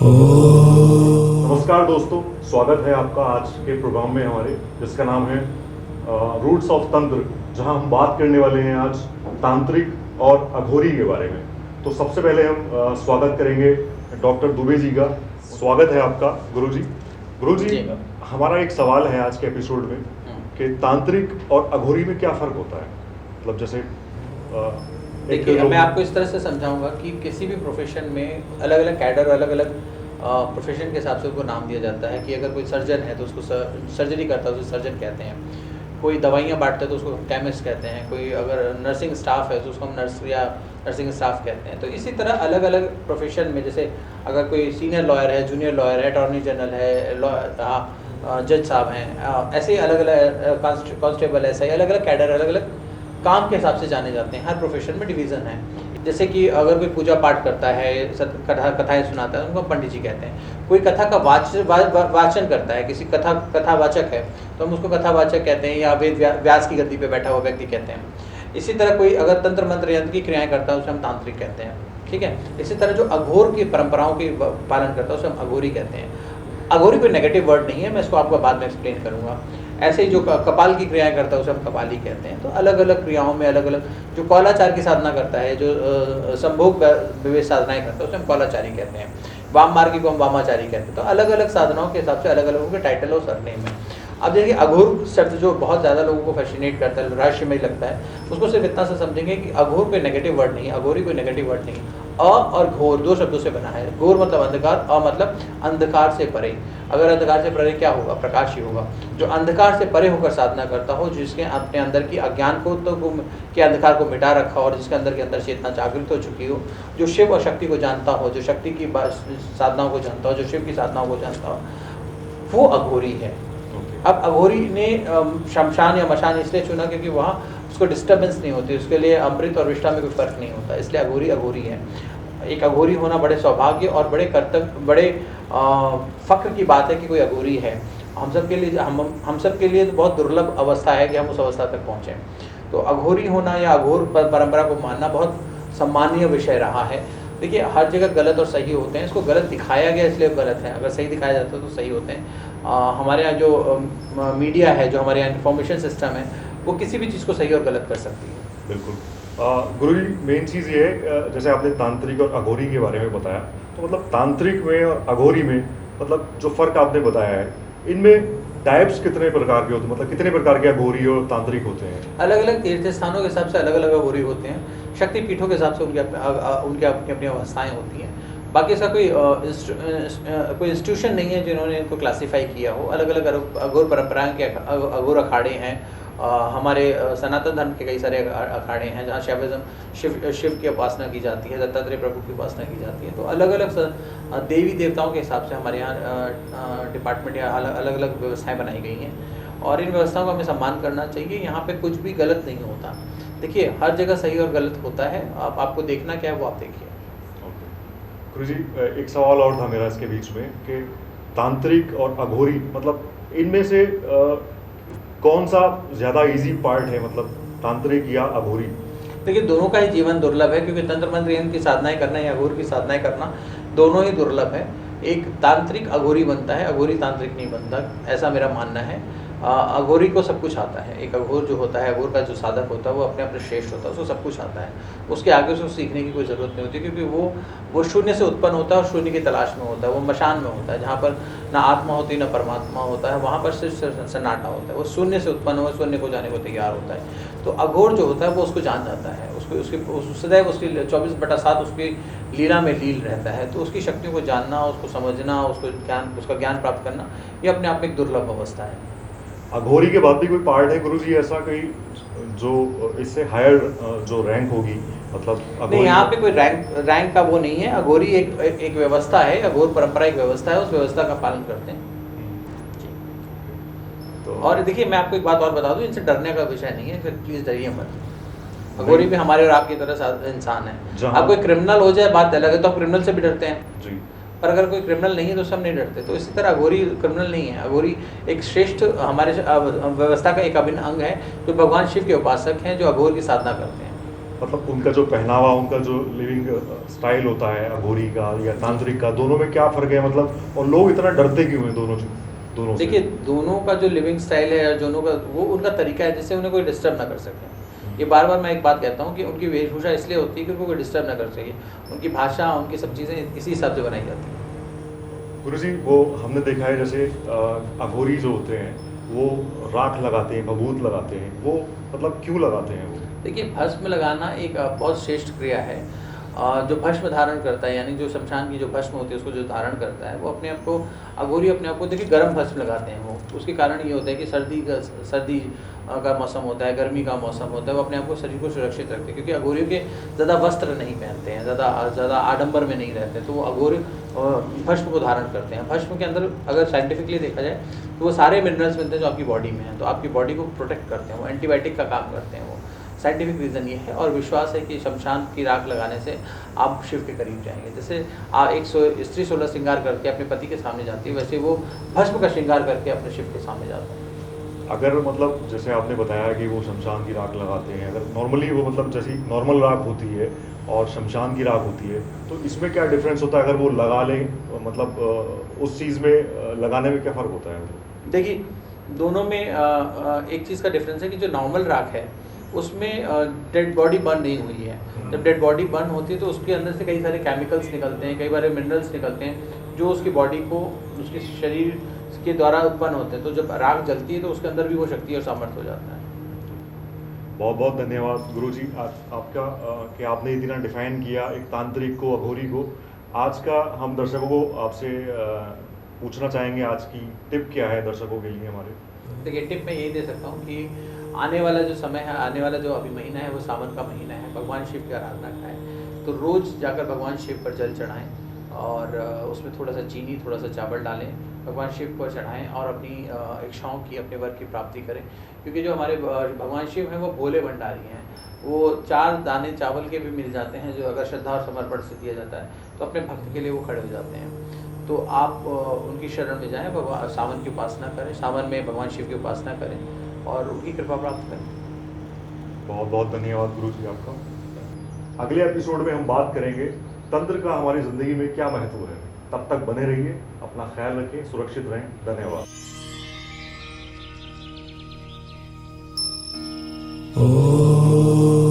नमस्कार दोस्तों, स्वागत है आपका आज के प्रोग्राम में हमारे, जिसका नाम है रूट्स ऑफ तंत्र, जहां हम बात करने वाले हैं आज तांत्रिक और अघोरी के बारे में। तो सबसे पहले हम स्वागत करेंगे डॉक्टर दुबे जी का। स्वागत है आपका गुरुजी। गुरुजी, हमारा एक सवाल है आज के एपिसोड में कि तांत्रिक और अघोरी में क्या फ़र्क होता है। मतलब जैसे देखिए, मैं आपको इस तरह से समझाऊंगा कि किसी भी प्रोफेशन में अलग अलग कैडर और अलग अलग प्रोफेशन के हिसाब से उसको नाम दिया जाता है। कि अगर कोई सर्जन है तो उसको सर्जरी करता है तो सर्जन कहते हैं, कोई दवाइयाँ बांटता है तो उसको केमिस्ट कहते हैं, कोई अगर नर्सिंग स्टाफ है तो उसको हम नर्स या नर्सिंग स्टाफ कहते हैं। तो इसी तरह अलग अलग प्रोफेशन में, जैसे अगर कोई सीनियर लॉयर है, जूनियर लॉयर है, अटॉर्नी जनरल है, जज साहब हैं, ऐसे ही अलग अलग कांस्टेबल, ऐसा ही अलग अलग कैडर अलग अलग काम के हिसाब से जाने जाते हैं। हर प्रोफेशन में डिवीज़न है। जैसे कि अगर कोई पूजा पाठ करता है, कथाएं सुनाता है, उनको पंडित जी कहते हैं। कोई कथा का वाचन करता है, किसी कथावाचक है तो हम उसको कथावाचक कहते हैं, या वेद व्यास की गद्दी पे बैठा हुआ व्यक्ति कहते हैं। इसी तरह कोई अगर तंत्र मंत्र यंत्र की क्रियाएं करता है उसे हम तांत्रिक कहते हैं। ठीक है। इसी तरह जो अघोर की परंपराओं की पालन करता है उसे हम अघोरी कहते हैं। अघोरी कोई नेगेटिव वर्ड नहीं है, मैं इसको आपको बाद में एक्सप्लेन करूँगा। ऐसे ही जो कपाल की क्रियाएं करता है उसे हम कपाली कहते हैं। तो अलग अलग क्रियाओं में अलग अलग, जो कौलाचार की साधना करता है, जो संभोग विवेक साधनाएं करता है उसे हम कौलाचारी कहते हैं। वाम मार्गी को हम वामाचारी कहते हैं। तो अलग अलग साधनाओं के हिसाब से अलग अलग उनके टाइटल और सरनेम है। अब देखिए, अघोर शब्द जो बहुत ज़्यादा लोगों को फैसिनेट करता है, रहस्यमय लगता है, उसको सिर्फ इतना से समझेंगे कि अघोर कोई नेगेटिव वर्ड नहीं है, अघोरी कोई नेगेटिव वर्ड नहीं। अ और घोर दो शब्दों से बना है। घोर मतलब अंधकार, अ मतलब अंधकार से परे। अगर अंधकार से परे क्या होगा? प्रकाश ही होगा। जो अंधकार से परे होकर साधना करता हो, जिसके अपने अंदर की अज्ञान को के अंधकार को मिटा रखा हो, और जिसके अंदर के अंदर चेतना जागृत हो चुकी हो, जो शिव और शक्ति को जानता हो, जो शक्ति की साधनाओं को जानता हो, जो शिव की साधनाओं को जानता हो, वो अघोरी है। अब अघोरी ने शमशान या मशान इसलिए चुना क्योंकि वहाँ उसको डिस्टर्बेंस नहीं होती, उसके लिए अमृत और विष्ठा में कोई फर्क नहीं होता, इसलिए अघोरी अघोरी है। एक अघोरी होना बड़े सौभाग्य और बड़े कर्तव्य, बड़े फक्र की बात है कि कोई अघोरी है। हम सब के लिए तो बहुत दुर्लभ अवस्था है कि हम उस अवस्था तक पहुँचें। तो अघोरी होना या अघोर परंपरा को मानना बहुत सम्मानीय विषय रहा है। देखिए, हर जगह गलत और सही होते हैं, इसको गलत दिखाया गया इसलिए गलत है, अगर सही दिखाया जाता है तो सही होते हैं। हमारे यहाँ जो मीडिया है, जो हमारे यहाँ इन्फॉर्मेशन सिस्टम है, वो किसी भी चीज़ को सही और गलत कर सकती है। बिल्कुल। गुरुजी, मेन चीज़ ये है, जैसे आपने तांत्रिक और अघोरी के बारे में बताया, तो मतलब तांत्रिक में और अघोरी में मतलब जो फ़र्क आपने बताया है, इनमें टाइप्स कितने प्रकार के होते हैं? मतलब कितने प्रकार के अघोरी और तांत्रिक होते हैं? अलग अलग तीर्थ स्थानों के हिसाब से अलग अलग अघोरी होते हैं। शक्ति पीठों के हिसाब से उनकी अपनी अपनी अवस्थाएँ होती हैं। बाकी इसका कोई इंस्टीट्यूशन नहीं है जिन्होंने इनको क्लासीफाई किया हो। अलग अलग अघोर परंपराएं के अघोर अखाड़े हैं। हमारे सनातन धर्म के कई सारे अखाड़े हैं जहाँ शैविज्म शिव की उपासना की जाती है, दत्तात्रेय प्रभु की उपासना की जाती है। तो अलग अलग देवी देवताओं के हिसाब से हमारे यहाँ डिपार्टमेंट या अलग अलग व्यवस्थाएं बनाई गई हैं, और इन व्यवस्थाओं का हमें सम्मान करना चाहिए। यहाँ पे कुछ भी गलत नहीं होता। देखिए, हर जगह सही और गलत होता है। आपको देखना क्या है वो आप देखिए। गुरुजी, एक सवाल और था मेरा इसके बीच में कि तांत्रिक और अघोरी, मतलब इनमें से कौन सा ज़्यादा इजी पार्ट है, मतलब तांत्रिक या अघोरी? देखिए, दोनों का ही जीवन दुर्लभ है, क्योंकि तंत्र मंत्र यंत्र की साधनाएं करना या अघोर की साधनाएं करना दोनों ही दुर्लभ है। एक तांत्रिक अघोरी बनता है, अघोरी तांत्रिक नहीं बनता, ऐसा मेरा मानना है। अघोरी को सब कुछ आता है। एक अघोर जो होता है, अघोर का जो साधक होता है, वो अपने अपने श्रेष्ठ होता है, उसको सब कुछ आता है। उसके आगे उसको सीखने की कोई ज़रूरत नहीं होती, क्योंकि वो शून्य से उत्पन्न होता है और शून्य की तलाश में होता है। वो मशान में होता है, जहाँ पर ना आत्मा होती ना परमात्मा होता है, वहाँ पर सिर्फ सन्नाटा होता है। वो शून्य से उत्पन्न हुआ, शून्य को जाने को तैयार होता है। तो अघोर जो होता है वो उसको जान जाता है, सदैव उसकी 24/7 उसकी लीला में लील रहता है। तो उसकी शक्तियों को जानना, उसको समझना, उसका ज्ञान प्राप्त करना, ये अपने आप में एक दुर्लभ अवस्था है। अघोरी के बाद भी कोई पार्ट है गुरुजी ऐसा कोई जो इससे हायर जो रैंक होगी? मतलब नहीं, यहाँ पे कोई रैंक का वो नहीं है। अघोरी एक व्यवस्था है, अघोर परंपरा एक व्यवस्था है, उस व्यवस्था का पालन करते हैं। तो और देखिए, मैं आपको एक बात और बता दूं, इनसे डरने का विषय नहीं है, फिर प्लीज डरिए मत। अघोरी भी हमारे और आपकी तरह इंसान है। अब कोई क्रिमिनल हो जाए बात अलग है, तो आप क्रिमिनल से भी डरते हैं जी। पर अगर कोई क्रिमिनल नहीं है तो सब नहीं डरते। तो इसी तरह अघोरी क्रिमिनल नहीं है। अघोरी एक श्रेष्ठ हमारे व्यवस्था का एक अभिन्न अंग है, जो भगवान शिव के उपासक हैं, जो अघोर की साधना करते हैं। मतलब उनका जो पहनावा, उनका जो लिविंग स्टाइल होता है अघोरी का या तांत्रिक का, दोनों में क्या फ़र्क है मतलब, और लोग इतना डरते क्यों हैं दोनों से? देखिए, दोनों का जो लिविंग स्टाइल है, दोनों का वो उनका तरीका है जिससे उन्हें कोई डिस्टर्ब ना कर सके। ये बार-बार मैं एक बात कहता हूँ कि उनकी वेशभूषा इसलिए होती है कि उनको कोई डिस्टर्ब ना कर सके। उनकी भाषा, उनकी सब चीज़ें इसी हिसाब से बनाई जाती हैं। गुरुजी, वो हमने देखा है जैसे अघोरी जो होते हैं वो राख लगाते हैं, भभूत लगाते हैं, वो मतलब क्यों लगाते हैं वो? देखिए, भस्म लगाना एक बहुत श्रेष्ठ क्रिया है। जो भस्म धारण करता है, यानी जो शमशान की जो भस्म होती है उसको जो धारण करता है, वो अपने आप को, अघोरी अपने आप को देखिए गर्म भस्म लगाते हैं वो। उसके कारण ये होता है कि सर्दी का मौसम होता है, गर्मी का मौसम होता है, वो अपने आप को, शरीर को सुरक्षित रखते हैं, क्योंकि अघोरियों के ज़्यादा वस्त्र नहीं पहनते हैं, ज़्यादा आडंबर में नहीं रहते, तो वो अघोरी भस्म को धारण करते हैं। भस्म के अंदर अगर साइंटिफिकली देखा जाए तो वो सारे मिनरल्स मिलते हैं जो आपकी बॉडी में हैं, तो आपकी बॉडी को प्रोटेक्ट करते हैं, वो एंटीबायोटिक का काम करते हैं वो। साइंटिफिक रीज़न ये है, और विश्वास है कि शमशान की राख लगाने से आप शिव के करीब जाएंगे। जैसे एक स्त्री 16 श्रृंगार करके अपने पति के सामने जाती है, वैसे वो भस्म का श्रृंगार करके अपने शिव के सामने जाता है। अगर मतलब जैसे आपने बताया कि वो शमशान की राख लगाते हैं, अगर नॉर्मली वो मतलब जैसी नॉर्मल राख होती है और शमशान की राख होती है, तो इसमें क्या डिफरेंस होता है? अगर वो लगा लें, मतलब उस चीज़ में लगाने में क्या फ़र्क होता है? देखिए, दोनों में एक चीज़ का डिफरेंस है कि जो नॉर्मल राख है उसमें डेड बॉडी बर्न नहीं हुई है। जब डेड बॉडी बर्न होती है तो उसके अंदर से कई सारे केमिकल्स निकलते हैं, कई बार मिनरल्स निकलते हैं जो उसकी बॉडी को, उसके शरीर के द्वारा उत्पन्न होते हैं। तो जब राख जलती है तो उसके अंदर भी वो शक्ति और सामर्थ्य हो जाता है। बहुत बहुत धन्यवाद गुरुजी आपका कि आपने इतना डिफाइन किया एक तांत्रिक को, अघोरी को। आज का हम दर्शकों को आपसे पूछना चाहेंगे, आज की टिप क्या है दर्शकों के लिए हमारे? देखिए, टिप मैं यही दे सकता हूँ कि आने वाला जो समय है, आने वाला जो अभी महीना है, वो सावन का महीना है, भगवान शिव की आराधना का है। तो रोज़ जाकर भगवान शिव पर जल चढ़ाएँ और उसमें थोड़ा सा चीनी, थोड़ा सा चावल डालें, भगवान शिव को चढ़ाएँ और अपनी इच्छाओं की, अपने वर्ग की प्राप्ति करें। क्योंकि जो हमारे भगवान शिव हैं वो भोले भंडारी हैं। वो 4 दाने चावल के भी मिल जाते हैं, जो अगर श्रद्धा और समर्पण से दिया जाता है तो अपने भक्त के लिए वो खड़े हो जाते हैं। तो आप उनकी शरण में जाएँ, भगवान सावन की उपासना करें, सावन में भगवान शिव की उपासना करें और उनकी कृपा प्राप्त करें। बहुत बहुत धन्यवाद गुरुजी आपका। अगले एपिसोड में हम बात करेंगे तंत्र का हमारी ज़िंदगी में क्या महत्व है। तब तक बने रहिए, अपना ख्याल रखें, सुरक्षित रहें। धन्यवाद। Oh